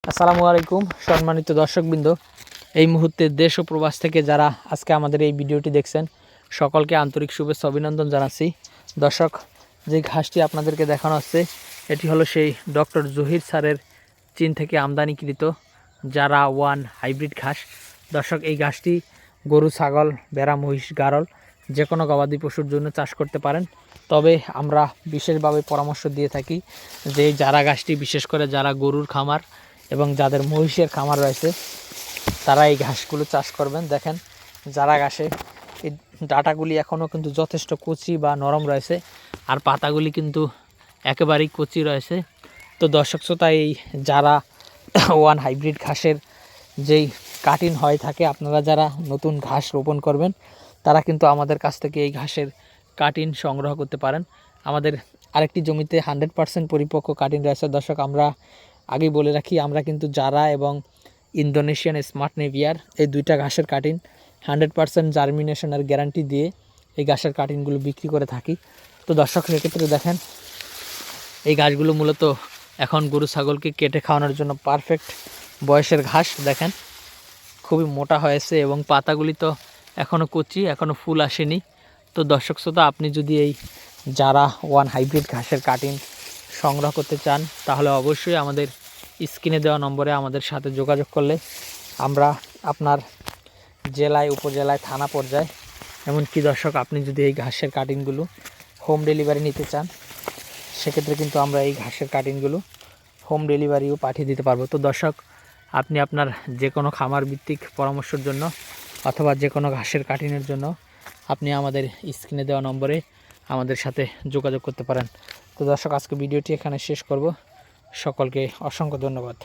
আসসালামু আলাইকুম সম্মানিত দর্শকবৃন্দ, এই মুহূর্তে দেশ ও প্রবাস থেকে যারা আজকে আমাদের এই ভিডিওটি দেখছেন সকলকে আন্তরিক শুভেচ্ছা অভিনন্দন জানাচ্ছি। দর্শক, যে ঘাসটি আপনাদেরকে দেখানো হচ্ছে এটি হলো সেই ডক্টর জহির স্যারের চীন থেকে আমদানিকৃত যারা ওয়ান হাইব্রিড ঘাস। দর্শক, এই ঘাসটি গরু, ছাগল, ভেড়া, মহিষ, গারল যে কোনো গবাদি পশুর জন্য চাষ করতে পারেন। তবে আমরা বিশেষভাবে পরামর্শ দিয়ে থাকি যে এই চারা ঘাসটি বিশেষ করে যারা গরুর খামার এবং যাদের মহিষের খামার রয়েছে তারা এই ঘাসগুলো চাষ করবেন। দেখেন, যারা ঘাসে এই ডাঁটাগুলি এখনও কিন্তু যথেষ্ট কচি বা নরম রয়েছে, আর পাতাগুলি কিন্তু একেবারেই কচি রয়েছে। তো দর্শক শ্রোতা, এই যারা ওয়ান হাইব্রিড ঘাসের যেই কাটিং হয়ে থাকে, আপনারা যারা নতুন ঘাস রোপণ করবেন তারা কিন্তু আমাদের কাছ থেকে এই ঘাসের কাটিং সংগ্রহ করতে পারেন। আমাদের আরেকটি জমিতে 100% পরিপক্ক কাটিং রয়েছে। দর্শক, আমরা আগেই বলে রাখি, আমরা কিন্তু যারা এবং ইন্দোনেশিয়ান স্মার্ট নেভিয়ার এই দুইটা ঘাসের কাটিং 100% জার্মিনেশনের গ্যারান্টি দিয়ে এই ঘাসের কাটিংগুলো বিক্রি করে থাকি। তো দর্শক, সেক্ষেত্রে দেখেন, এই ঘাসগুলো মূলত এখন গরু ছাগলকে কেটে খাওয়ানোর জন্য পারফেক্ট বয়সের ঘাস। দেখেন, খুবই মোটা হয়েছে এবং পাতাগুলি তো এখনও কচি, এখনও ফুল আসেনি। তো দর্শক শ্রোতা, আপনি যদি এই যারা ওয়ান হাইব্রিড ঘাসের কাটিং সংগ্রহ করতে চান তাহলে অবশ্যই আমাদের স্ক্রিনে দেওয়া নম্বরে আমাদের সাথে যোগাযোগ করলে আমরা আপনার জেলায়, উপজেলায়, থানা পর্যায়ে, এমনকি দর্শক আপনি যদি এই ঘাসের কাটিংগুলো হোম ডেলিভারি নিতে চান সেক্ষেত্রে কিন্তু আমরা এই ঘাসের কাটিংগুলো হোম ডেলিভারিও পাঠিয়ে দিতে পারবো। তো দর্শক, আপনি আপনার যে কোনো খামার ভিত্তিক পরামর্শের জন্য অথবা যে কোনো ঘাসের কাটিংয়ের জন্য আপনি আমাদের স্ক্রিনে দেওয়া নম্বরে আমাদের সাথে যোগাযোগ করতে পারেন। তো দর্শক, আজকে ভিডিওটি এখানে শেষ করব। সকলকে অসংখ্য ধন্যবাদ।